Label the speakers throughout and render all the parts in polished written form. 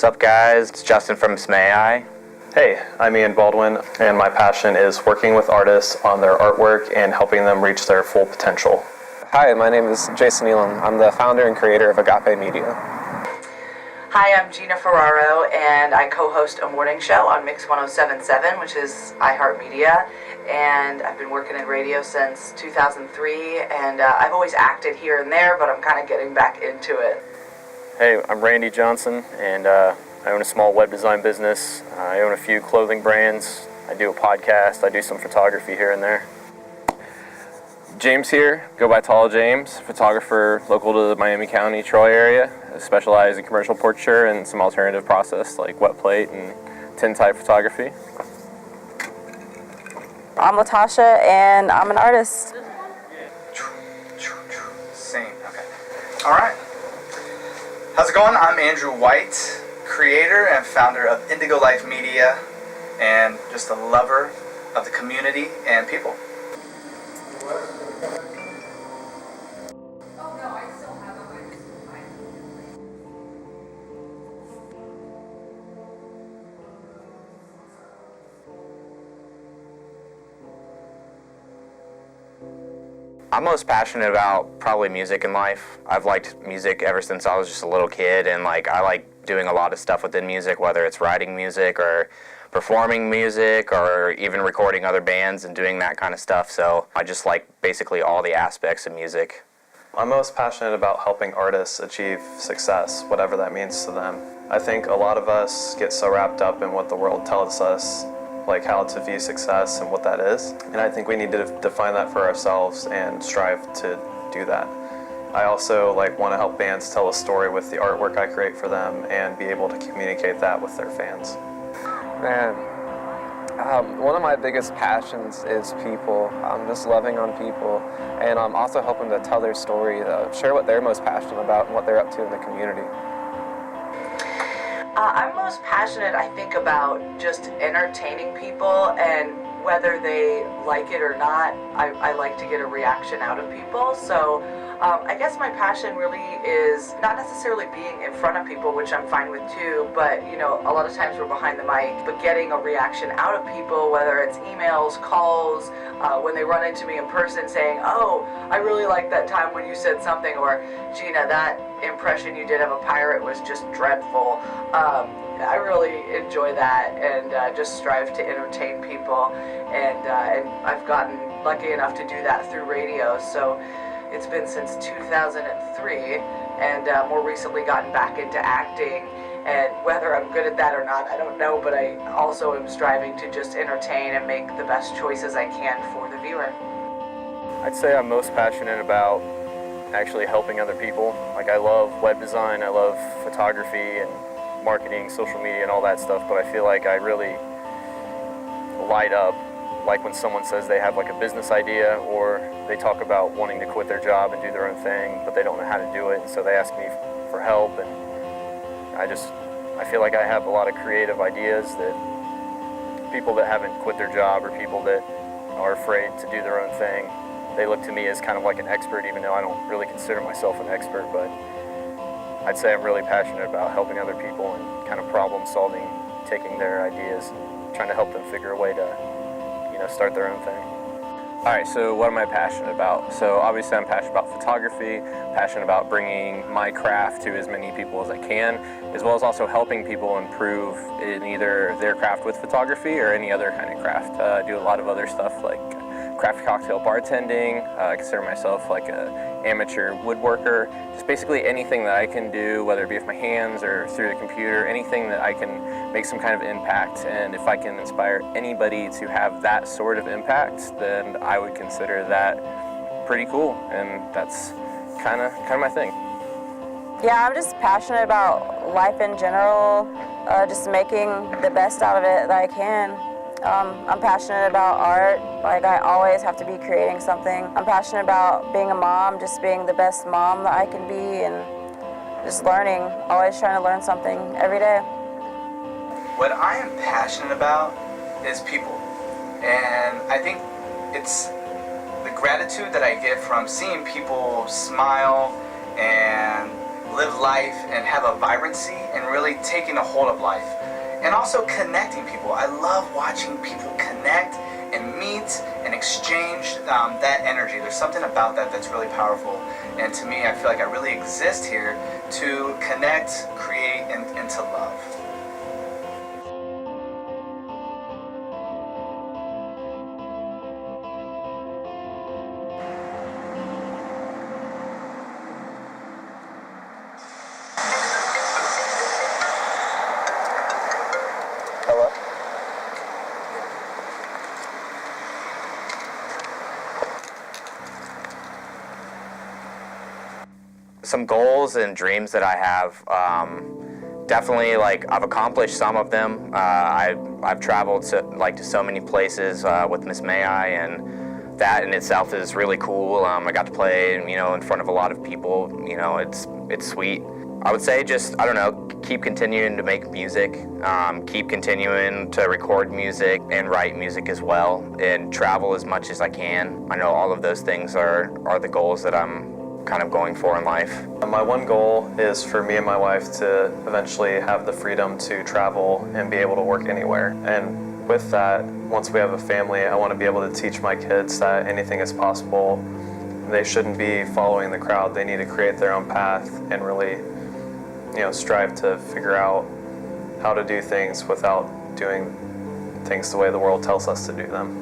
Speaker 1: What's up, guys? It's Justin from Smai.
Speaker 2: Hey, I'm Ian Baldwin, and my passion is working with artists on their artwork and helping them reach their full potential.
Speaker 3: Hi, my name is Jason Elam. I'm the founder and creator of Agape Media.
Speaker 4: Hi, I'm Gina Ferraro, and I co-host a morning show on Mix 107.7, which is iHeartMedia, and I've been working in radio since 2003, and I've always acted here and there, but I'm kind of getting back into it.
Speaker 5: Hey, I'm Randy Johnson, and I own a small web design business. I own a few clothing brands. I do a podcast. I do some photography here and there. James here, go by Tall James, photographer local to the Miami County, Troy area. I specialize in commercial portraiture and some alternative process like wet plate and tintype photography.
Speaker 6: I'm Latosha, and I'm an artist.
Speaker 7: Same, okay. All right. How's it going? I'm Andrew White, creator and founder of Indigo Life Media, and just a lover of the community and people.
Speaker 1: I'm most passionate about probably music in life. I've liked music ever since I was just a little kid, and I like doing a lot of stuff within music, whether it's writing music or performing music or even recording other bands and doing that kind of stuff. So I just like basically all the aspects of music.
Speaker 2: I'm most passionate about helping artists achieve success, whatever that means to them. I think a lot of us get so wrapped up in what the world tells us, like how to view success and what that is. And I think we need to define that for ourselves and strive to do that. I also want to help bands tell a story with the artwork I create for them and be able to communicate that with their fans.
Speaker 3: Man, one of my biggest passions is people. I'm just loving on people, and I'm also helping to tell their story, share what they're most passionate about and what they're up to in the community.
Speaker 4: I'm most passionate, I think, about just entertaining people, and whether they like it or not, I like to get a reaction out of people. So I guess my passion really is not necessarily being in front of people, which I'm fine with too, but a lot of times we're behind the mic, but getting a reaction out of people, whether it's emails, calls, when they run into me in person saying, oh, I really liked that time when you said something, or Gina, that impression you did of a pirate was just dreadful. I really enjoy that, and just strive to entertain people, and I've gotten lucky enough to do that through radio. So it's been since 2003, and more recently gotten back into acting. And whether I'm good at that or not, I don't know, but I also am striving to just entertain and make the best choices I can for the viewer.
Speaker 5: I'd say I'm most passionate about actually helping other people. I love web design, I love photography and marketing, social media, and all that stuff, but I feel like I really light up when someone says they have a business idea, or they talk about wanting to quit their job and do their own thing, but they don't know how to do it, and so they ask me for help, and I feel like I have a lot of creative ideas that people that haven't quit their job, or people that are afraid to do their own thing, they look to me as kind of like an expert, even though I don't really consider myself an expert. But I'd say I'm really passionate about helping other people and kind of problem solving, taking their ideas and trying to help them figure a way to start their own thing. All right, so what am I passionate about? So obviously I'm passionate about photography, passionate about bringing my craft to as many people as I can, as well as also helping people improve in either their craft with photography or any other kind of craft. I do a lot of other stuff like craft cocktail bartending. I consider myself like an amateur woodworker. Just basically anything that I can do, whether it be with my hands or through the computer, anything that I can make some kind of impact. And if I can inspire anybody to have that sort of impact, then I would consider that pretty cool. And that's kind of my thing.
Speaker 6: Yeah, I'm just passionate about life in general, just making the best out of it that I can. I'm passionate about art. I always have to be creating something. I'm passionate about being a mom, just being the best mom that I can be, and just learning, always trying to learn something every day.
Speaker 7: What I am passionate about is people. And I think it's the gratitude that I get from seeing people smile and live life and have a vibrancy and really taking a hold of life. And also connecting people. I love watching people connect and meet and exchange that energy. There's something about that that's really powerful. And to me, I feel like I really exist here to connect, create, and to love.
Speaker 3: Hello?
Speaker 1: Some goals and dreams that I have, definitely, like, I've accomplished some of them. I've traveled to so many places with Miss May I, and that in itself is really cool. I got to play, in front of a lot of people. It's sweet. I would say just, I don't know, keep continuing to make music, keep continuing to record music and write music as well, and travel as much as I can. I know all of those things are the goals that I'm kind of going for in life.
Speaker 2: My one goal is for me and my wife to eventually have the freedom to travel and be able to work anywhere. And with that, once we have a family, I want to be able to teach my kids that anything is possible. They shouldn't be following the crowd. They need to create their own path and really, strive to figure out how to do things without doing things the way the world tells us to do them.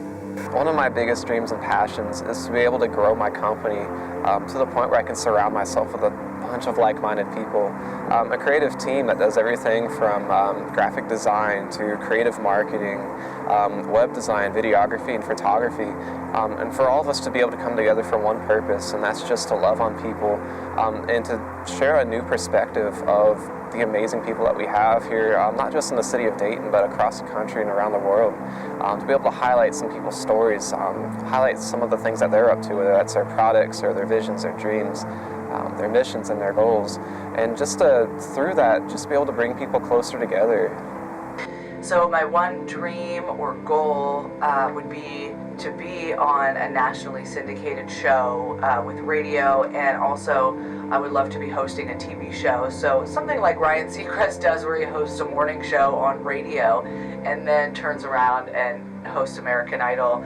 Speaker 3: One of my biggest dreams and passions is to be able to grow my company to the point where I can surround myself with a bunch of like-minded people. A creative team that does everything from graphic design to creative marketing, web design, videography, and photography. And for all of us to be able to come together for one purpose, and that's just to love on people and to share a new perspective of the amazing people that we have here, not just in the city of Dayton, but across the country and around the world. To be able to highlight some people's stories, highlight some of the things that they're up to, whether that's their products or their visions, their dreams, their missions and their goals. And just through that, just be able to bring people closer together.
Speaker 4: So my one dream or goal would be to be on a nationally syndicated show with radio, and also I would love to be hosting a TV show. So something like Ryan Seacrest does, where he hosts a morning show on radio and then turns around and hosts American Idol.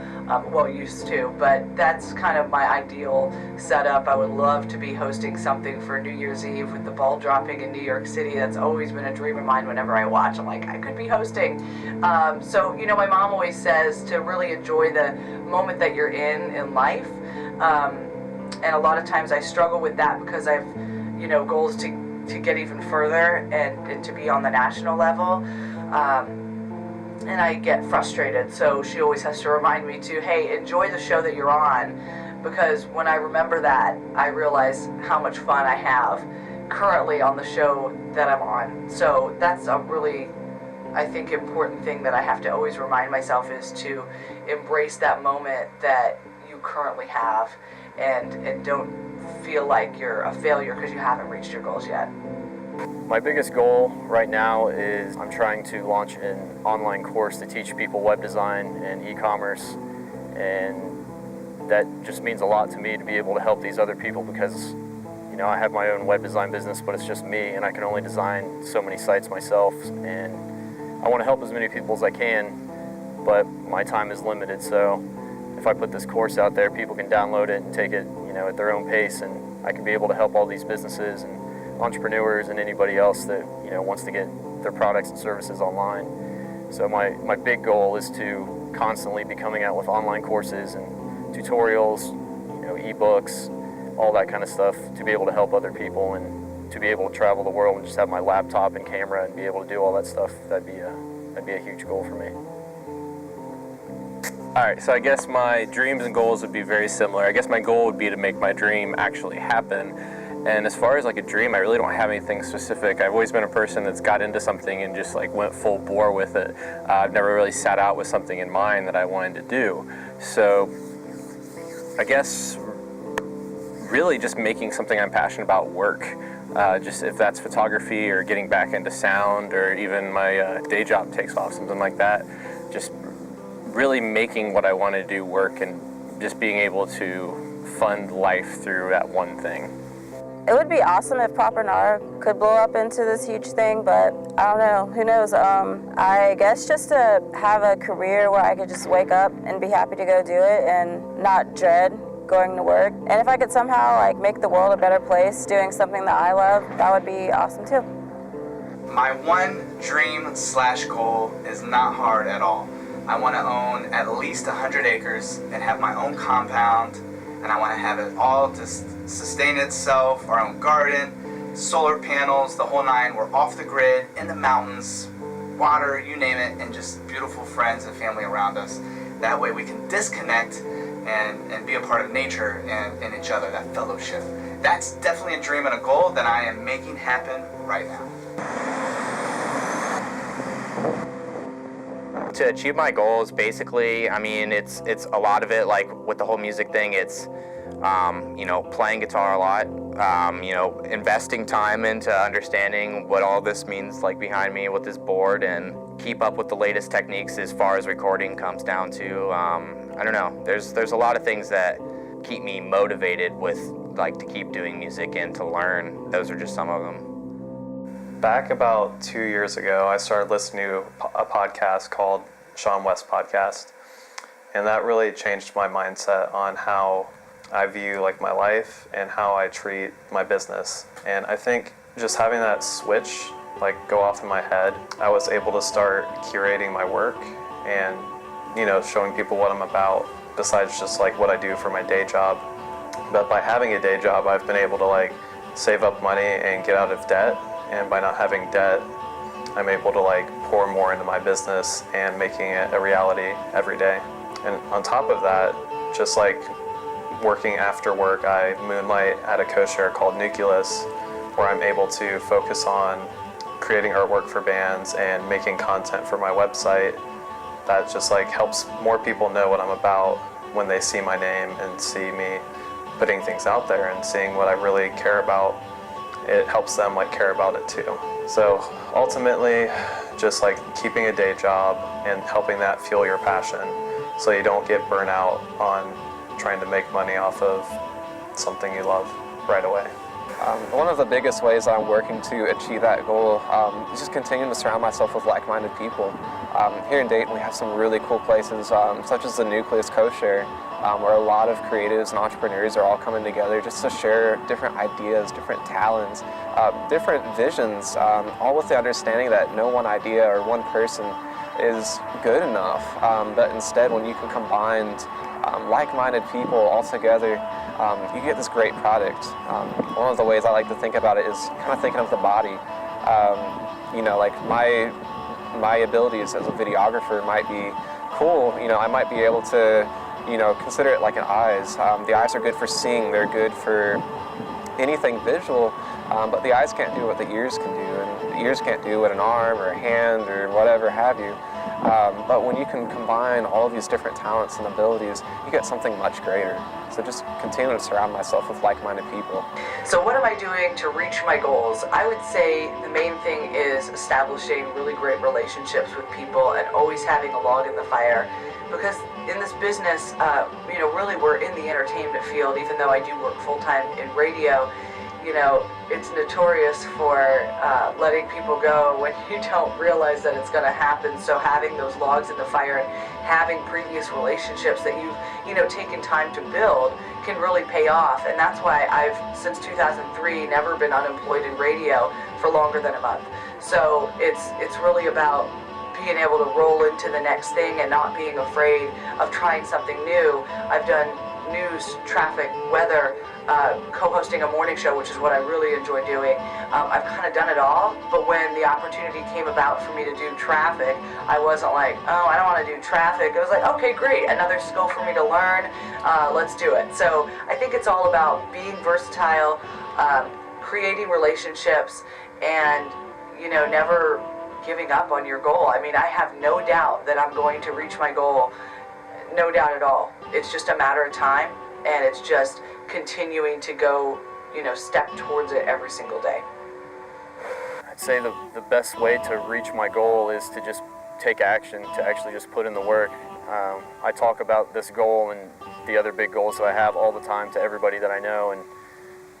Speaker 4: Used to, but that's kind of my ideal setup. I would love to be hosting something for New Year's Eve with the ball dropping in New York City. That's always been a dream of mine. Whenever I watch, I'm like, I could be hosting. My mom always says to really enjoy the moment that you're in life. And a lot of times I struggle with that because I've, goals to get even further and to be on the national level. And I get frustrated, so she always has to remind me to, hey, enjoy the show that you're on, because when I remember that, I realize how much fun I have currently on the show that I'm on. So that's a really, I think, important thing that I have to always remind myself, is to embrace that moment that you currently have, and don't feel like you're a failure because you haven't reached your goals yet.
Speaker 5: My biggest goal right now is I'm trying to launch an online course to teach people web design and e-commerce, and that just means a lot to me to be able to help these other people, because I have my own web design business, but it's just me, and I can only design so many sites myself, and I want to help as many people as I can, but my time is limited. So if I put this course out there, people can download it and take it at their own pace, and I can be able to help all these businesses and entrepreneurs and anybody else that wants to get their products and services online. So my big goal is to constantly be coming out with online courses and tutorials, ebooks, all that kind of stuff, to be able to help other people and to be able to travel the world and just have my laptop and camera and be able to do all that stuff. That'd be a huge goal for me.
Speaker 8: All right, so I guess my dreams and goals would be very similar. I guess my goal would be to make my dream actually happen. And as far as like a dream, I really don't have anything specific. I've always been a person that's got into something and just like went full bore with it. I've never really sat out with something in mind that I wanted to do. So I guess really just making something I'm passionate about work. Just if that's photography or getting back into sound, or even my day job takes off, something like that. Just really making what I want to do work, and just being able to fund life through that one thing.
Speaker 6: It would be awesome if Proper Nar could blow up into this huge thing, but I don't know. Who knows? I guess just to have a career where I could just wake up and be happy to go do it and not dread going to work. And if I could somehow like make the world a better place doing something that I love, that would be awesome too.
Speaker 7: My one dream/goal is not hard at all. I want to own at least 100 acres and have my own compound, and I want to have it all just sustain itself, our own garden, solar panels, the whole nine. We're off the grid, in the mountains, water, you name it, and just beautiful friends and family around us. That way we can disconnect and be a part of nature and each other, that fellowship. That's definitely a dream and a goal that I am making happen right now.
Speaker 1: To achieve my goals, basically, I mean, it's a lot of it, like with the whole music thing, it's, playing guitar a lot, investing time into understanding what all this means, like behind me with this board, and keep up with the latest techniques as far as recording comes down to. I don't know, there's a lot of things that keep me motivated with, like, to keep doing music and to learn. Those are just some of them.
Speaker 2: Back about 2 years ago, I started listening to a podcast called Sean West Podcast, and that really changed my mindset on how I view like my life and how I treat my business. And I think just having that switch like go off in my head, I was able to start curating my work and showing people what I'm about besides just like what I do for my day job. But by having a day job, I've been able to like save up money and get out of debt. And by not having debt, I'm able to like pour more into my business and making it a reality every day. And on top of that, just like working after work, I moonlight at a co-share called Nucleus, where I'm able to focus on creating artwork for bands and making content for my website that just like helps more people know what I'm about when they see my name and see me putting things out there and seeing what I really care about. It helps them like care about it too. So ultimately, just like keeping a day job and helping that fuel your passion so you don't get burnt out on trying to make money off of something you love right away.
Speaker 3: One of the biggest ways I'm working to achieve that goal is just continuing to surround myself with like-minded people. Here in Dayton, we have some really cool places, such as the Nucleus Co-Share, where a lot of creatives and entrepreneurs are all coming together just to share different ideas, different talents, different visions, all with the understanding that no one idea or one person is good enough, but instead when you can combine like-minded people all together, you get this great product. One of the ways I like to think about it is kind of thinking of the body. Like my abilities as a videographer might be cool. I might be able to, consider it like an eyes. The eyes are good for seeing. They're good for anything visual, but the eyes can't do what the ears can do, and the ears can't do what an arm or a hand or whatever have you. But when you can combine all of these different talents and abilities, you get something much greater. So just continue to surround myself with like-minded people.
Speaker 4: So what am I doing to reach my goals? I would say the main thing is establishing really great relationships with people and always having a log in the fire. Because in this business, really we're in the entertainment field, even though I do work full-time in radio. It's notorious for letting people go when you don't realize that it's going to happen. So having those logs in the fire and having previous relationships that you've, taken time to build can really pay off. And that's why I've, since 2003, never been unemployed in radio for longer than a month. So it's really about being able to roll into the next thing and not being afraid of trying something new. I've done news, traffic, weather, co-hosting a morning show, which is what I really enjoy doing. I've kind of done it all, but when the opportunity came about for me to do traffic, I wasn't like, oh, I don't want to do traffic. I was like, okay, great, another skill for me to learn, let's do it. So I think it's all about being versatile, creating relationships, and never giving up on your goal. I mean, I have no doubt that I'm going to reach my goal. No doubt at all. It's just a matter of time, and it's just continuing to go, step towards it every single day.
Speaker 5: I'd say the best way to reach my goal is to just take action, to actually just put in the work. I talk about this goal and the other big goals that I have all the time to everybody that I know, and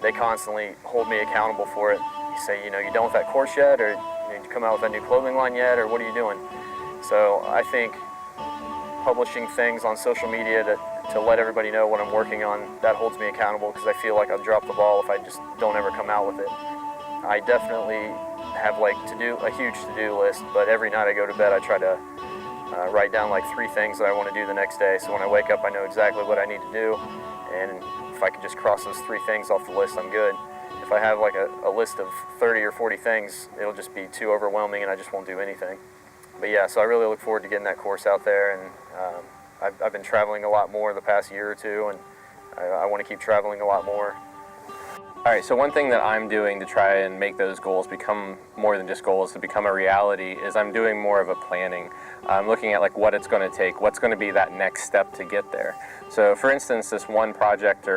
Speaker 5: they constantly hold me accountable for it. You say, you done with that course yet? Or did you come out with that new clothing line yet? Or what are you doing? So I think publishing things on social media to let everybody know what I'm working on, that holds me accountable, because I feel like I'll drop the ball if I just don't ever come out with it. I definitely have a huge to-do list, but every night I go to bed I try to write down 3 things that I want to do the next day, so when I wake up I know exactly what I need to do, and if I can just cross those 3 things off the list, I'm good. If I have a list of 30 or 40 things, it'll just be too overwhelming and I just won't do anything. But yeah, so I really look forward to getting that course out there, and I've been traveling a lot more the past year or two, and I want to keep traveling a lot more. All right, so one thing that I'm doing to try and make those goals become more than just goals, to become a reality, is I'm doing more of a planning. I'm looking at what it's going to take, what's going to be that next step to get there. So for instance, this one project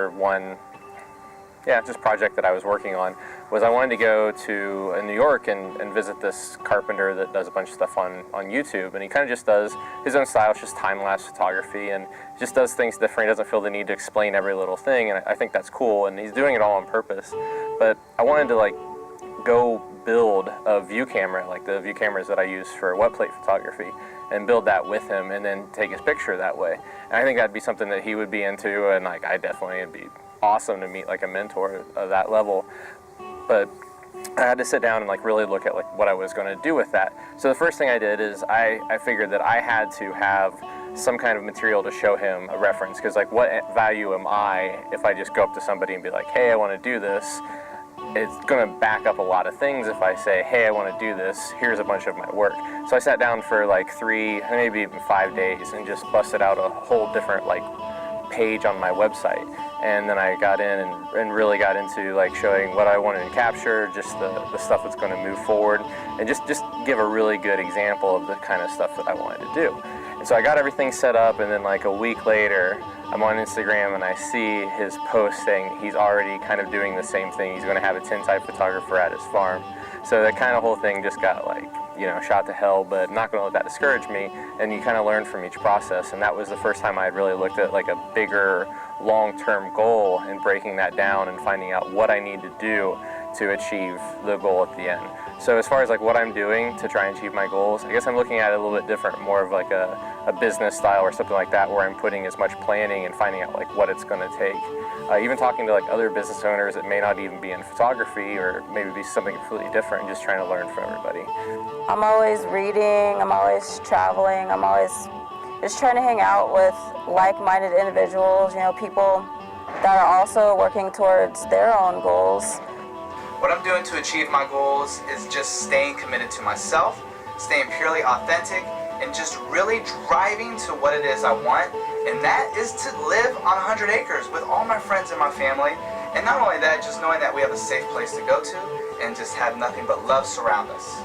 Speaker 5: project that I was working on was I wanted to go to New York and visit this carpenter that does a bunch of stuff on YouTube, and he kind of just does his own style. It's just time-lapse photography, and just does things different. He doesn't feel the need to explain every little thing, and I think that's cool, and he's doing it all on purpose. But I wanted to go build a view camera, like the view cameras that I use for wet plate photography, and build that with him and then take his picture that way. And I think that'd be something that he would be into, and I definitely, it'd be awesome to meet a mentor of that level. But I had to sit down and really look at what I was going to do with that. So the first thing I did is I figured that I had to have some kind of material to show him a reference, because what value am I if I just go up to somebody and be like, hey, I want to do this? It's going to back up a lot of things if I say, hey, I want to do this, here's a bunch of my work. So I sat down for 3, maybe even 5 days and just busted out a whole different page on my website. And then I got in and really got into showing what I wanted to capture, just the stuff that's going to move forward, and just give a really good example of the kind of stuff that I wanted to do. And so I got everything set up, and then a week later I'm on Instagram and I see his post saying he's already kind of doing the same thing. He's going to have a tintype photographer at his farm. So that kind of whole thing just got shot to hell, but I'm not going to let that discourage me, and you kind of learn from each process. And that was the first time I had really looked at a bigger long-term goal and breaking that down and finding out what I need to do to achieve the goal at the end. So as far as what I'm doing to try and achieve my goals, I guess I'm looking at it a little bit different, more of a business style or something like that, where I'm putting as much planning and finding out what it's going to take. Even talking to other business owners that may not even be in photography, or maybe be something completely different, and just trying to learn from everybody.
Speaker 6: I'm always reading, I'm always traveling, I'm always just trying to hang out with like-minded individuals, people that are also working towards their own goals.
Speaker 7: What I'm doing to achieve my goals is just staying committed to myself, staying purely authentic, and just really driving to what it is I want. And that is to live on 100 acres with all my friends and my family. And not only that, just knowing that we have a safe place to go to and just have nothing but love surround us.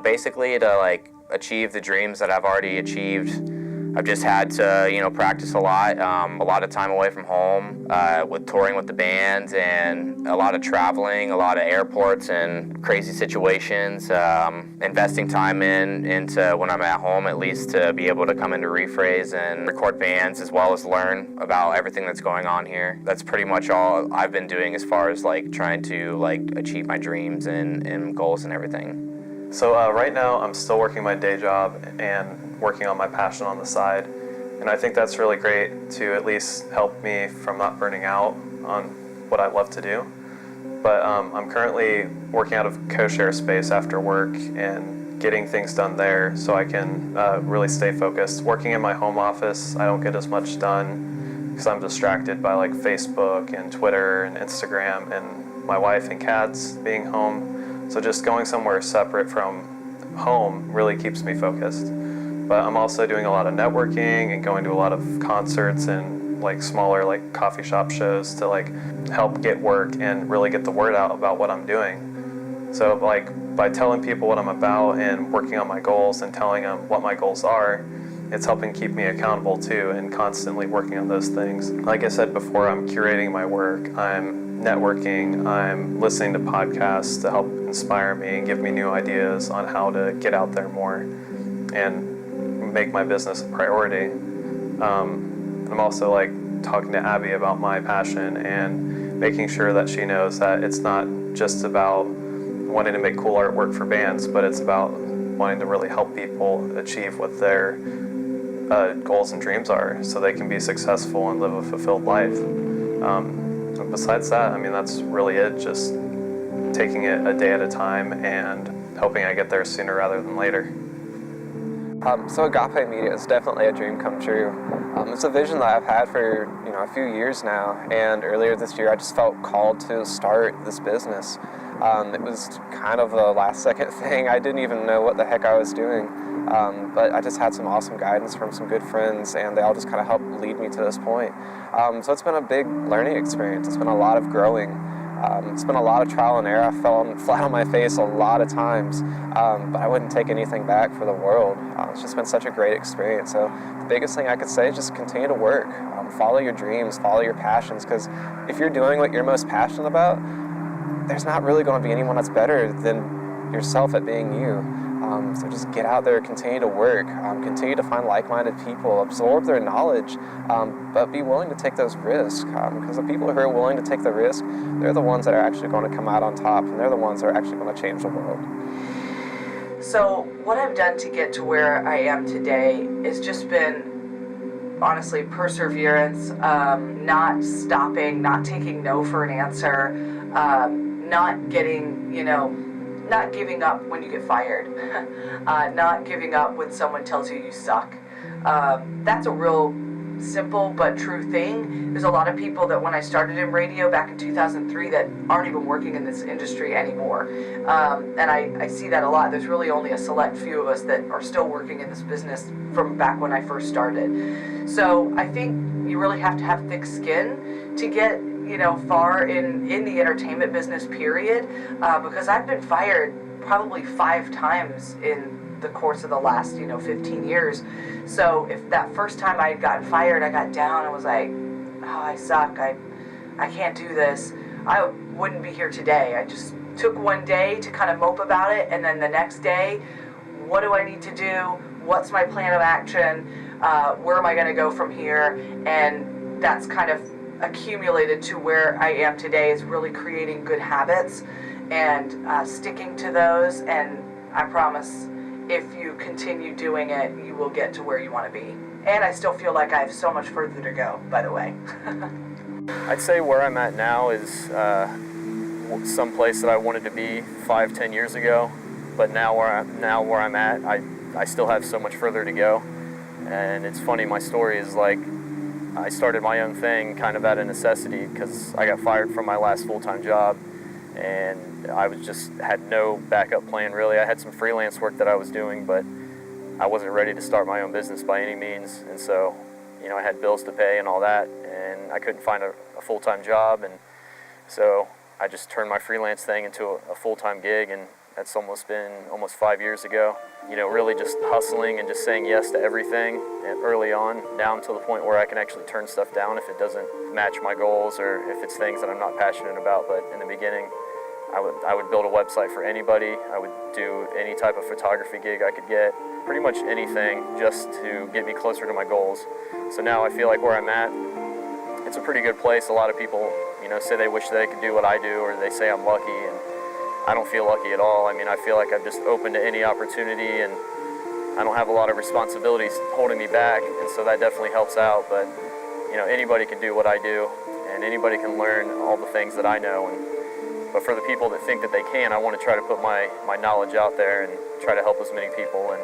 Speaker 1: Basically, to achieve the dreams that I've already achieved, I've just had to practice a lot of time away from home, with touring with the band, and a lot of traveling, a lot of airports and crazy situations, investing time into when I'm at home, at least, to be able to come into Rephrase and record bands, as well as learn about everything that's going on here. That's pretty much all I've been doing as far as trying to achieve my dreams and goals and everything.
Speaker 2: So right now I'm still working my day job and working on my passion on the side, and I think that's really great to at least help me from not burning out on what I love to do. But I'm currently working out of co-share space after work and getting things done there so I can really stay focused. Working in my home office, I don't get as much done because I'm distracted by like Facebook and Twitter and Instagram and my wife and cats being home. So just going somewhere separate from home really keeps me focused. But I'm also doing a lot of networking and going to a lot of concerts and like smaller like coffee shop shows to like help get work and really get the word out about what I'm doing. So like by telling people what I'm about and working on my goals and telling them what my goals are, it's helping keep me accountable too and constantly working on those things. Like I said before, I'm curating my work, I'm networking, I'm listening to podcasts to help inspire me and give me new ideas on how to get out there more and make my business a priority. I'm also like talking to Abby about my passion and making sure that she knows that it's not just about wanting to make cool artwork for bands, but it's about wanting to really help people achieve what their goals and dreams are so they can be successful and live a fulfilled life. And besides that, I mean, that's really it, just taking it a day at a time and hoping I get there sooner rather than later.
Speaker 3: So Agape Media is definitely a dream come true. It's a vision that I've had for a few years now, and earlier this year I just felt called to start this business. It was kind of a last second thing. I didn't even know what the heck I was doing, but I just had some awesome guidance from some good friends, and they all just kind of helped lead me to this point. So it's been a big learning experience. It's been a lot of growing. It's been a lot of trial and error. I fell flat on my face a lot of times, but I wouldn't take anything back for the world. It's just been such a great experience. So the biggest thing I could say is just continue to work. Follow your dreams, follow your passions, because if you're doing what you're most passionate about, there's not really going to be anyone that's better than yourself at being you. So just get out there, continue to work, continue to find like-minded people, absorb their knowledge, but be willing to take those risks, because the people who are willing to take the risk, they're the ones that are actually going to come out on top, and they're the ones that are actually going to change the world.
Speaker 4: So what I've done to get to where I am today has just been, honestly, perseverance, not stopping, not taking no for an answer, not giving up when you get fired, not giving up when someone tells you you suck. That's a real simple but true thing. There's a lot of people that when I started in radio back in 2003 that aren't even working in this industry anymore. And I see that a lot. There's really only a select few of us that are still working in this business from back when I first started. So I think you really have to have thick skin to get far in the entertainment business, period, because I've been fired probably 5 times in the course of the last 15 years. So if that first time I had gotten fired, I got down and was like, oh, I suck, I can't do this, I wouldn't be here today. I just took one day to kind of mope about it, and then the next day, what do I need to do, what's my plan of action, where am I going to go from here, and that's kind of accumulated to where I am today, is really creating good habits and sticking to those, and I promise if you continue doing it, you will get to where you want to be. And I still feel like I have so much further to go, by the way.
Speaker 5: I'd say where I'm at now is some place that I wanted to be 5-10 years ago, but now where I'm at, I still have so much further to go. And it's funny, my story is like, I started my own thing kind of out of necessity because I got fired from my last full-time job, and I had no backup plan really. I had some freelance work that I was doing, but I wasn't ready to start my own business by any means, and so I had bills to pay and all that, and I couldn't find a full-time job, and so I just turned my freelance thing into a full-time gig, and that's been almost 5 years ago. Really just hustling and just saying yes to everything early on, down to the point where I can actually turn stuff down if it doesn't match my goals or if it's things that I'm not passionate about. But in the beginning, I would build a website for anybody. I would do any type of photography gig I could get, pretty much anything just to get me closer to my goals. So now I feel like where I'm at, it's a pretty good place. A lot of people, say they wish they could do what I do, or they say I'm lucky, and I don't feel lucky at all. I mean, I feel like I'm just open to any opportunity, and I don't have a lot of responsibilities holding me back, and so that definitely helps out. But anybody can do what I do, and anybody can learn all the things that I know, and But for the people that think that they can, I want to try to put my knowledge out there and try to help as many people, and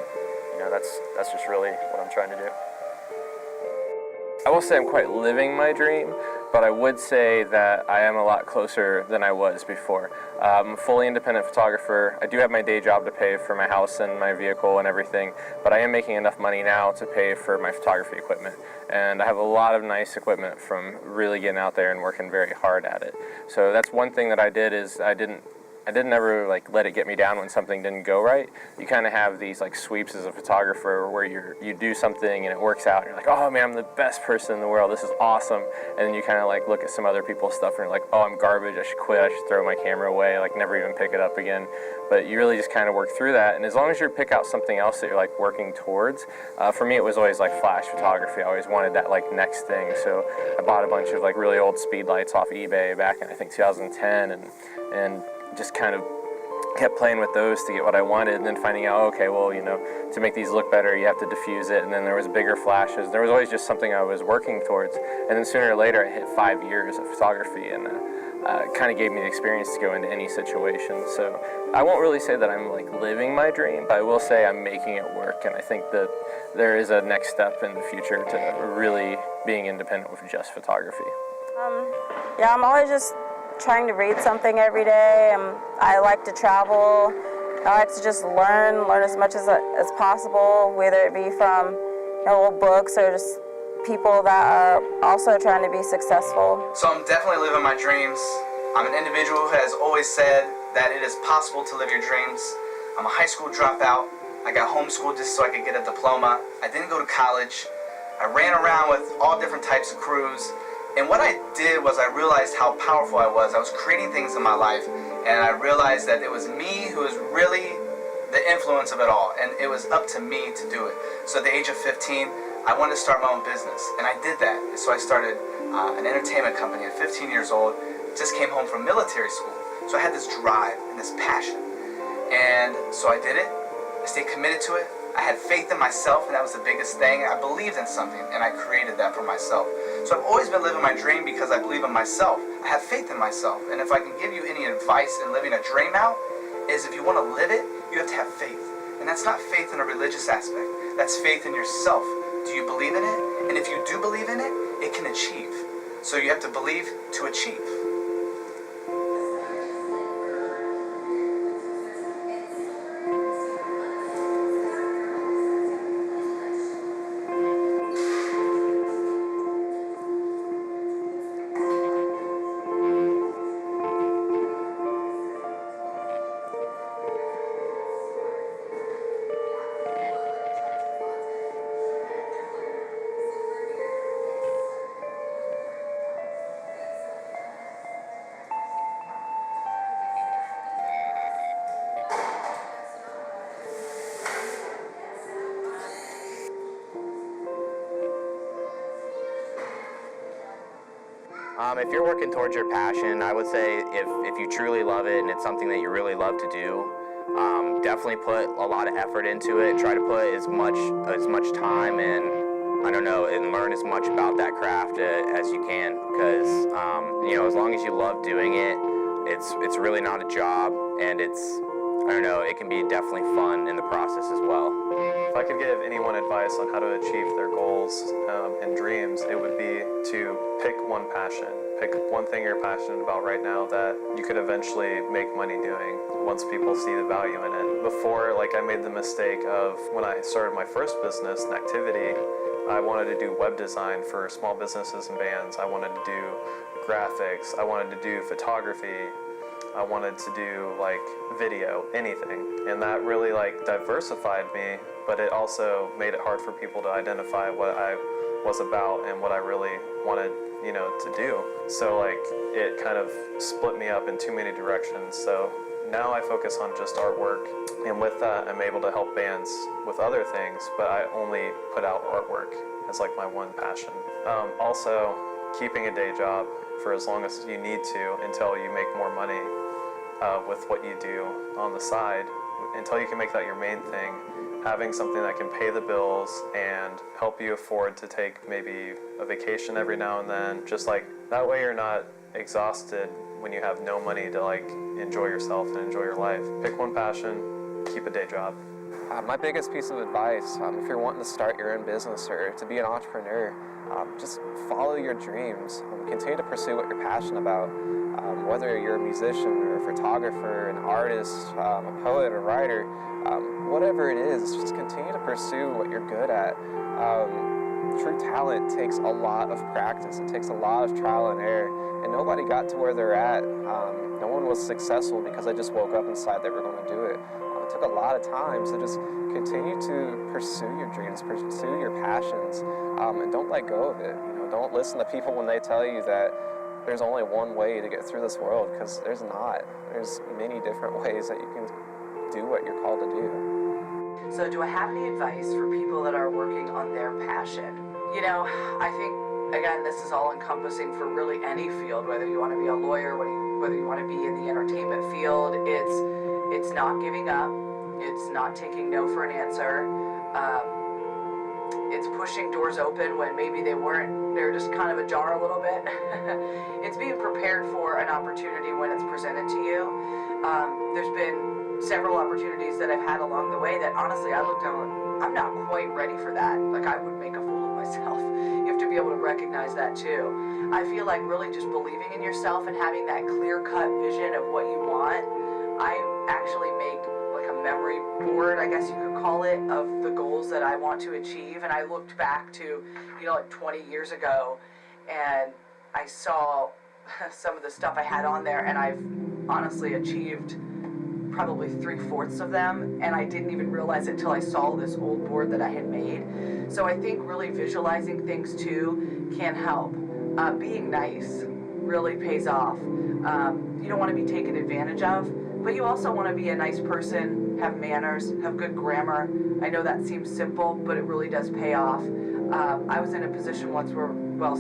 Speaker 5: that's just really what I'm trying to do. I will say I'm quite living my dream, but I would say that I am a lot closer than I was before. I'm a fully independent photographer. I do have my day job to pay for my house and my vehicle and everything, but I am making enough money now to pay for my photography equipment. And I have a lot of nice equipment from really getting out there and working very hard at it. So that's one thing that I did, is I didn't ever let it get me down when something didn't go right. You kind of have these sweeps as a photographer where you do something and it works out and you're like, oh man, I'm the best person in the world, this is awesome. And then you kind of look at some other people's stuff and you're like, oh, I'm garbage, I should quit, I should throw my camera away, never even pick it up again. But you really just kind of work through that, and as long as you pick out something else that you're working towards, for me it was always flash photography. I always wanted that next thing, so I bought a bunch of really old speed lights off eBay back in I think 2010, and just kind of kept playing with those to get what I wanted, and then finding out, okay, well, to make these look better, you have to diffuse it, and then there was bigger flashes. There was always just something I was working towards, and then sooner or later I hit 5 years of photography, and kind of gave me the experience to go into any situation. So I won't really say that I'm living my dream, but I will say I'm making it work, and I think that there is a next step in the future to really being independent with just photography.
Speaker 6: Yeah, I'm always just trying to read something every day. I like to travel. I like to just learn as much as possible, whether it be from old books or just people that are also trying to be successful.
Speaker 7: So I'm definitely living my dreams. I'm an individual who has always said that it is possible to live your dreams. I'm a high school dropout. I got homeschooled just so I could get a diploma. I didn't go to college. I ran around with all different types of crews. And what I did was I realized how powerful I was. I was creating things in my life, and I realized that it was me who was really the influence of it all, and it was up to me to do it. So at the age of 15, I wanted to start my own business, and I did that. So I started an entertainment company at 15 years old, just came home from military school. So I had this drive and this passion. And so I did it. I stayed committed to it. I had faith in myself, and that was the biggest thing. I believed in something, and I created that for myself. So I've always been living my dream because I believe in myself. I have faith in myself. And if I can give you any advice in living a dream out, is if you want to live it, you have to have faith. And that's not faith in a religious aspect. That's faith in yourself. Do you believe in it? And if you do believe in it, it can achieve. So you have to believe to achieve.
Speaker 1: If you're working towards your passion, I would say if you truly love it and it's something that you really love to do, definitely put a lot of effort into it. Try to put as much time and and learn as much about that craft as you can. Because as long as you love doing it, it's really not a job, and it can be definitely fun in the process as well.
Speaker 2: If I could give anyone advice on how to achieve their goals and dreams, it would be to pick one passion. Pick one thing you're passionate about right now that you could eventually make money doing once people see the value in it. Before, I made the mistake of when I started my first business and activity, I wanted to do web design for small businesses and bands. I wanted to do graphics. I wanted to do photography. I wanted to do video, anything. And that really diversified me, but it also made it hard for people to identify what I was about and what I really wanted, to do. So it kind of split me up in too many directions. So now I focus on just artwork, and with that I'm able to help bands with other things, but I only put out artwork as my one passion. Also, keeping a day job for as long as you need to until you make more money with what you do on the side, until you can make that your main thing. Having something that can pay the bills and help you afford to take maybe a vacation every now and then, just that way you're not exhausted when you have no money to like enjoy yourself and enjoy your life. Pick one passion, keep a day job.
Speaker 3: My biggest piece of advice, if you're wanting to start your own business or to be an entrepreneur, just follow your dreams. Continue to pursue what you're passionate about. Whether you're a musician or a photographer, an artist, a poet, a writer, whatever it is, just continue to pursue what you're good at. True talent takes a lot of practice. It takes a lot of trial and error, and nobody got to where they're at. No one was successful because they just woke up and decided they were going to do it. It took a lot of time, so just continue to pursue your dreams, pursue your passions, and don't let go of it. Don't listen to people when they tell you that there's only one way to get through this world, because there's not. There's many different ways that you can do what you're called to do.
Speaker 4: So do I have any advice for people that are working on their passion? I think, again, this is all encompassing for really any field, whether you want to be a lawyer, whether you want to be in the entertainment field. It's not giving up. It's not taking no for an answer. It's pushing doors open when maybe they were just kind of ajar a little bit. It's being prepared for an opportunity when it's presented to you. There's been several opportunities that I've had along the way that honestly I looked at and went, I'm not quite ready for that. Like, I would make a fool of myself. You have to be able to recognize that too. I feel like really just believing in yourself and having that clear-cut vision of what you want. I actually make like a memory board, I guess you could call it, of the goals that I want to achieve. And I looked back to, like 20 years ago, and I saw some of the stuff I had on there, and I've honestly achieved probably 3/4 of them, and I didn't even realize it till I saw this old board that I had made. So I think really visualizing things too can help. Being nice really pays off. You don't want to be taken advantage of, but you also want to be a nice person, have manners, have good grammar. I know that seems simple, but it really does pay off. I was in a position once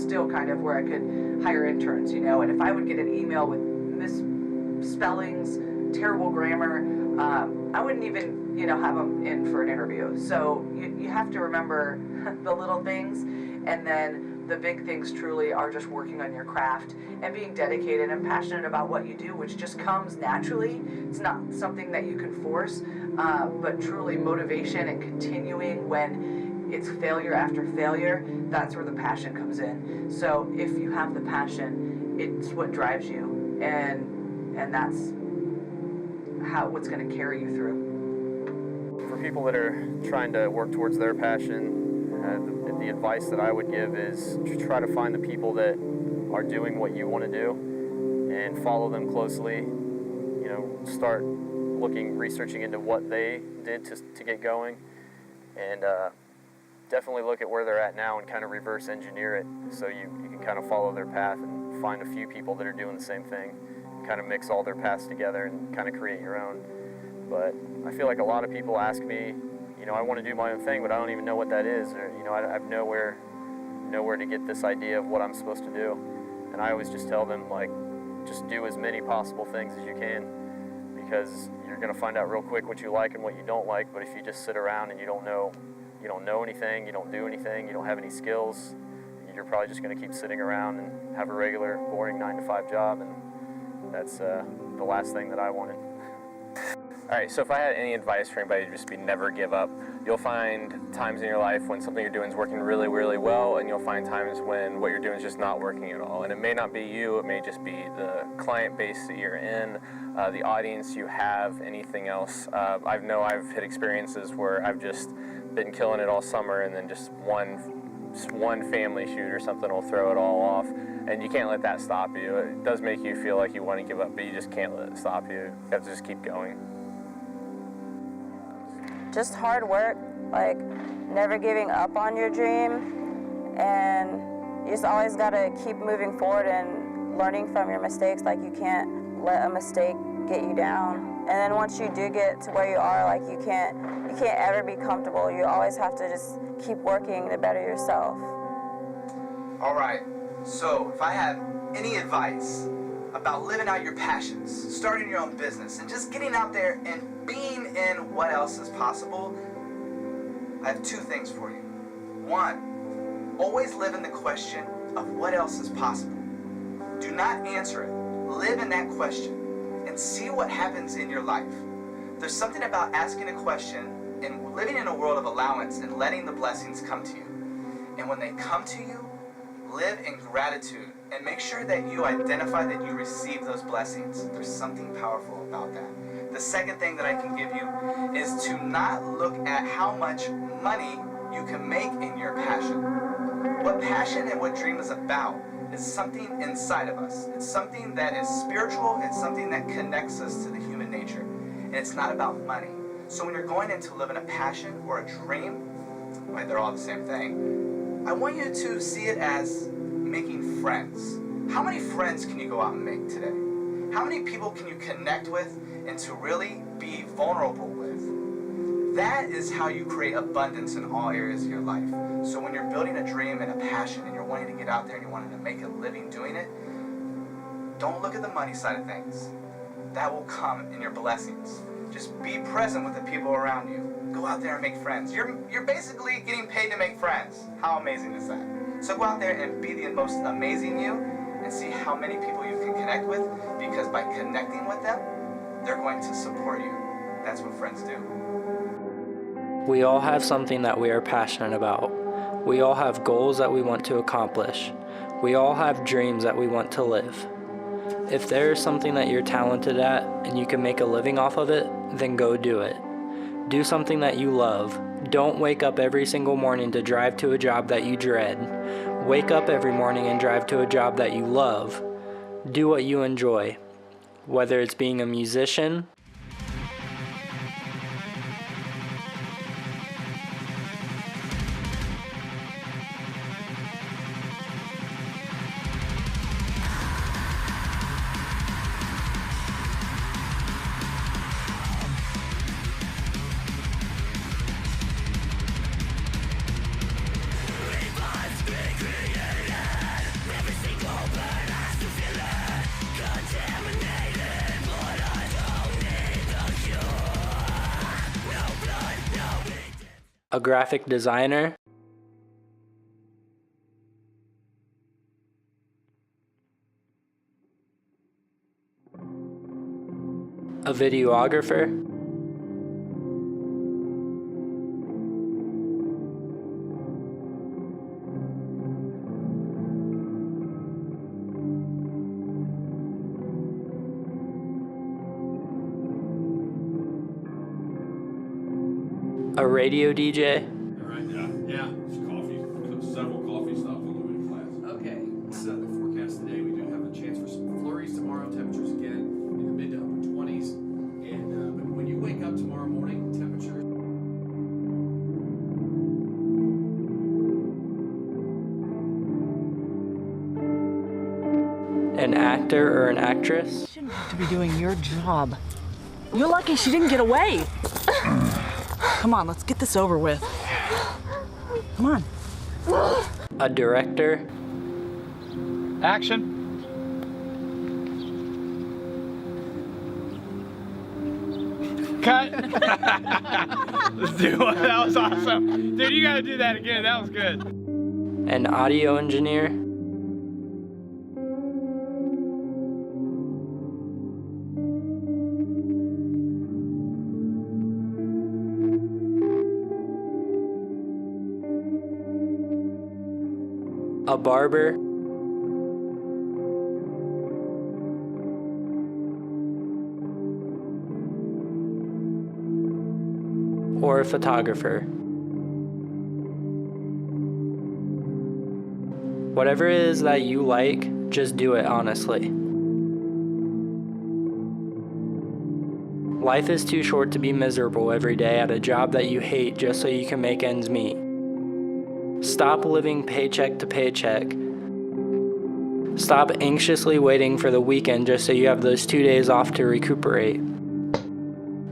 Speaker 4: still kind of, where I could hire interns, and if I would get an email with misspellings, terrible grammar, I wouldn't even, have them in for an interview. So you have to remember the little things, and then the big things truly are just working on your craft and being dedicated and passionate about what you do, which just comes naturally. It's not something that you can force, but truly motivation and continuing when it's failure after failure, that's where the passion comes in. So if you have the passion, it's what drives you, and that's what's going to carry you through.
Speaker 5: For people that are trying to work towards their passion, the advice that I would give is to try to find the people that are doing what you want to do and follow them closely. Start researching into what they did to get going, and definitely look at where they're at now and kind of reverse engineer it, so you can kind of follow their path and find a few people that are doing the same thing, kind of mix all their paths together and kind of create your own. But I feel like a lot of people ask me, I want to do my own thing, but I don't even know what that is, or I have nowhere to get this idea of what I'm supposed to do. And I always just tell them, like, just do as many possible things as you can, because you're going to find out real quick what you like and what you don't like. But if you just sit around and you don't know anything, you don't do anything, you don't have any skills, you're probably just going to keep sitting around and have a regular, boring 9-to-5 job, and that's the last thing that I wanted.
Speaker 8: All right, so if I had any advice for anybody, it'd just be never give up. You'll find times in your life when something you're doing is working really, really well, and you'll find times when what you're doing is just not working at all. And it may not be you, it may just be the client base that you're in, the audience you have, anything else. I've had experiences where I've just been killing it all summer, and then just one family shoot or something will throw it all off, and you can't let that stop you. It does make you feel like you want to give up, but you just can't let it stop you. You have to just keep going.
Speaker 6: Just hard work, like never giving up on your dream, and you just always gotta keep moving forward and learning from your mistakes. Like, you can't let a mistake get you down. And then once you do get to where you are, like, you can't ever be comfortable. You always have to just keep working to better yourself.
Speaker 7: All right, so if I have any advice about living out your passions, starting your own business, and just getting out there and being in what else is possible, I have two things for you. One, always live in the question of what else is possible. Do not answer it. live in that question and see what happens in your life. There's something about asking a question and living in a world of allowance and letting the blessings come to you. And when they come to you, live in gratitude and make sure that you identify that you receive those blessings. There's something powerful about that. The second thing that I can give you is to not look at how much money you can make in your passion. What passion and what dream is about is something inside of us. It's something that is spiritual. It's something that connects us to the human nature. And it's not about money. So when you're going into living a passion or a dream, right, they're all the same thing, I want you to see it as making friends. How many friends can you go out and make today? How many people can you connect with and to really be vulnerable with? That is how you create abundance in all areas of your life. So when you're building a dream and a passion and you're wanting to get out there and you're wanting to make a living doing it, don't look at the money side of things. That will come in your blessings. Just be present with the people around you. Go out there and make friends. You're basically getting paid to make friends. How amazing is that? So go out there and be the most amazing you and see how many people you can connect with, because by connecting with them, they're going to support you. That's what friends do.
Speaker 9: We all have something that we are passionate about. We all have goals that we want to accomplish. We all have dreams that we want to live. If there is something that you're talented at and you can make a living off of it, then go do it. Do something that you love. Don't wake up every single morning to drive to a job that you dread. Wake up every morning and drive to a job that you love. Do what you enjoy. Whether it's being a musician, a graphic designer, a videographer, a radio DJ,
Speaker 10: Right, yeah, it's coffee, several coffee stops on the way to class.
Speaker 11: Okay, so the forecast today, we do have a chance for some flurries tomorrow. Temperatures again in the mid to upper 20s. And but when you wake up tomorrow morning, temperatures.
Speaker 9: an actor or an actress,
Speaker 12: Shouldn't have to be doing your job. You're lucky she didn't get away. Come on, let's get this over with. Come on.
Speaker 9: a director,
Speaker 13: Action. Cut. Let's do it. That was awesome. Dude, you gotta do that again. That was good.
Speaker 9: an audio engineer, a barber, or a photographer. Whatever it is that you like, just do it honestly. Life is too short to be miserable every day at a job that you hate just so you can make ends meet. Stop living paycheck to paycheck. Stop anxiously waiting for the weekend just so you have those 2 days off to recuperate.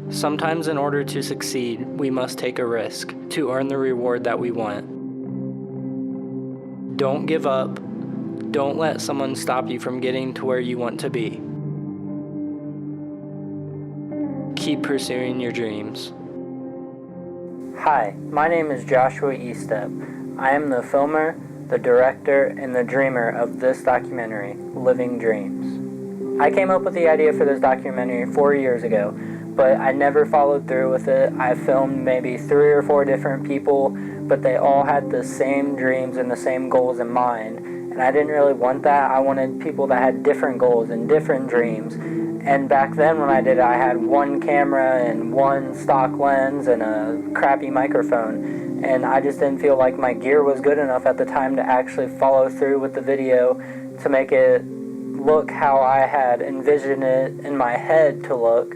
Speaker 9: Sometimes in order to succeed, we must take a risk to earn the reward that we want. Don't give up. Don't let someone stop you from getting to where you want to be. Keep pursuing your dreams.
Speaker 14: Hi, my name is Joshua Estep. I am the filmer, the director, and the dreamer of this documentary, Living Dreams. I came up with the idea for this documentary 4 years ago, but I never followed through with it. I filmed maybe 3 or 4 different people, but they all had the same dreams and the same goals in mind. And I didn't really want that. I wanted people that had different goals and different dreams. And back then when I did it, I had one camera and one stock lens and a crappy microphone. And I just didn't feel like my gear was good enough at the time to actually follow through with the video to make it look how I had envisioned it in my head to look.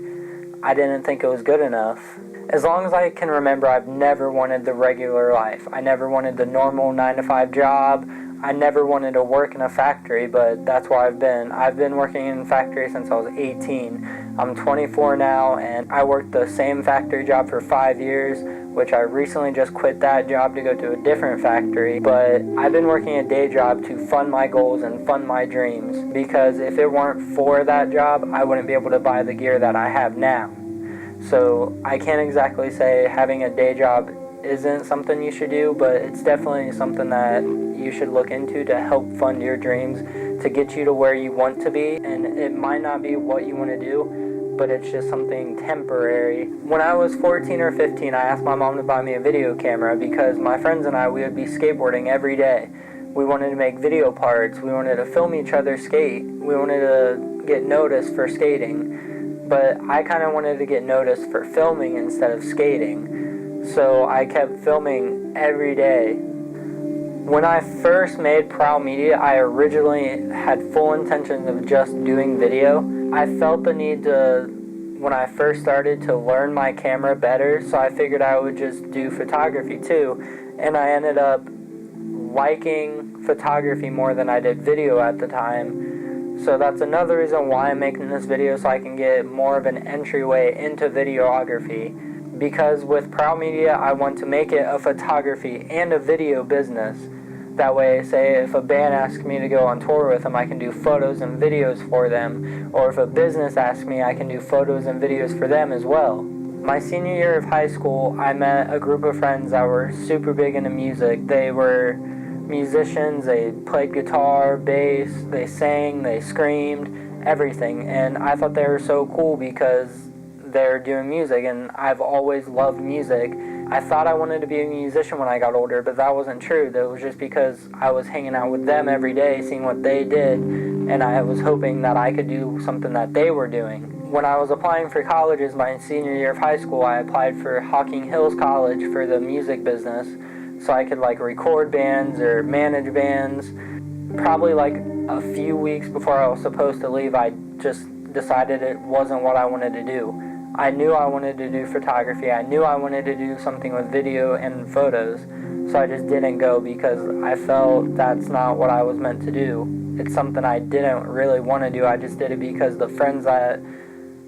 Speaker 14: I didn't think it was good enough. As long as I can remember, I've never wanted the regular life. I never wanted the normal 9-to-5 job. I never wanted to work in a factory, but that's where I've been. I've been working in a factory since I was 18. I'm 24 now, and I worked the same factory job for 5 years, which I recently just quit that job to go to a different factory. But I've been working a day job to fund my goals and fund my dreams, because if it weren't for that job, I wouldn't be able to buy the gear that I have now. So I can't exactly say having a day job isn't something you should do, but it's definitely something that you should look into to help fund your dreams, to get you to where you want to be. And it might not be what you want to do, but it's just something temporary. When I was 14 or 15, I asked my mom to buy me a video camera because my friends and I, we would be skateboarding every day. We wanted to make video parts, we wanted to film each other skate, we wanted to get noticed for skating, but I kind of wanted to get noticed for filming instead of skating. So I kept filming every day. When I first made Prowl Media, I originally had full intentions of just doing video. I felt the need to, when I first started, to learn my camera better, so I figured I would just do photography too. And I ended up liking photography more than I did video at the time. So that's another reason why I'm making this video, so I can get more of an entryway into videography. Because with Prowl Media, I want to make it a photography and a video business. That way, say if a band asks me to go on tour with them, I can do photos and videos for them. Or if a business asks me, I can do photos and videos for them as well. My senior year of high school, I met a group of friends that were super big into music. They were musicians, they played guitar, bass, they sang, they screamed, everything. And I thought they were so cool because they're doing music, and I've always loved music. I thought I wanted to be a musician when I got older, but that wasn't true. That was just because I was hanging out with them every day, seeing what they did, and I was hoping that I could do something that they were doing. When I was applying for colleges my senior year of high school, I applied for Hocking Hills College for the music business, so I could record bands or manage bands. Probably a few weeks before I was supposed to leave, I just decided it wasn't what I wanted to do. I knew I wanted to do photography. I knew I wanted to do something with video and photos. So I just didn't go because I felt that's not what I was meant to do. It's something I didn't really want to do. I just did it because the friends that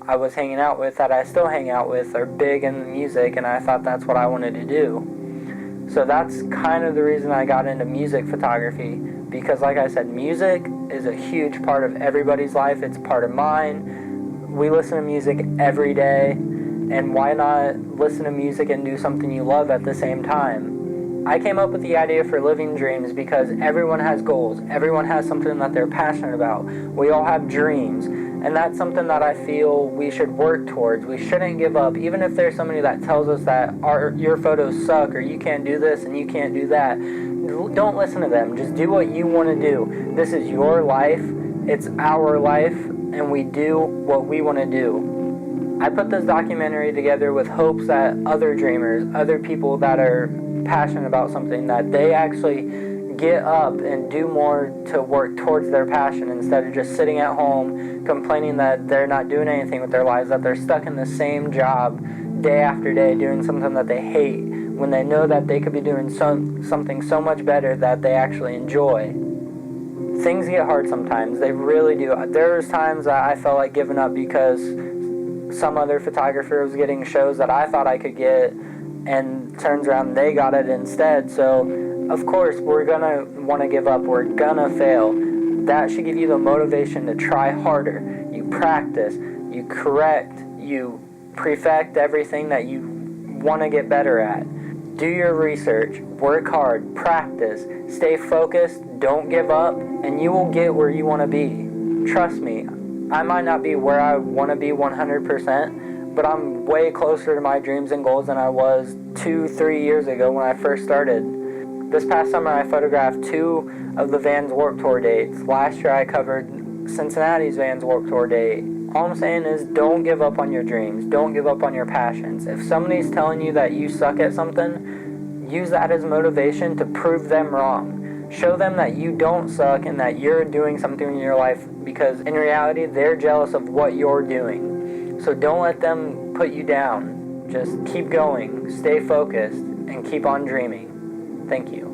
Speaker 14: I was hanging out with, that I still hang out with, are big in music, and I thought that's what I wanted to do. So that's kind of the reason I got into music photography, because like I said, music is a huge part of everybody's life. It's part of mine. We listen to music every day, and why not listen to music and do something you love at the same time? I came up with the idea for Living Dreams because everyone has goals. Everyone has something that they're passionate about. We all have dreams, and that's something that I feel we should work towards. We shouldn't give up, even if there's somebody that tells us that your photos suck, or you can't do this and you can't do that. Don't listen to them. Just do what you want to do. This is your life. It's our life, and we do what we want to do. I put this documentary together with hopes that other dreamers, other people that are passionate about something, that they actually get up and do more to work towards their passion instead of just sitting at home complaining that they're not doing anything with their lives, that they're stuck in the same job day after day doing something that they hate when they know that they could be doing something so much better that they actually enjoy. Things get hard sometimes, they really do. There's times that I felt like giving up because some other photographer was getting shows that I thought I could get, and turns around and they got it instead. So of course we're gonna want to give up, we're gonna fail. That should give you the motivation to try harder. You practice, you correct, you perfect everything that you want to get better at. Do your research, work hard, practice, stay focused, don't give up, and you will get where you want to be. Trust me, I might not be where I want to be 100%, but I'm way closer to my dreams and goals than I was 2-3 years ago when I first started. This past summer I photographed 2 of the Vans Warped Tour dates. Last year I covered Cincinnati's Vans Warped Tour date. All I'm saying is don't give up on your dreams. Don't give up on your passions. If somebody's telling you that you suck at something, use that as motivation to prove them wrong. Show them that you don't suck and that you're doing something in your life, because in reality they're jealous of what you're doing. So don't let them put you down. Just keep going, stay focused, and keep on dreaming. Thank you.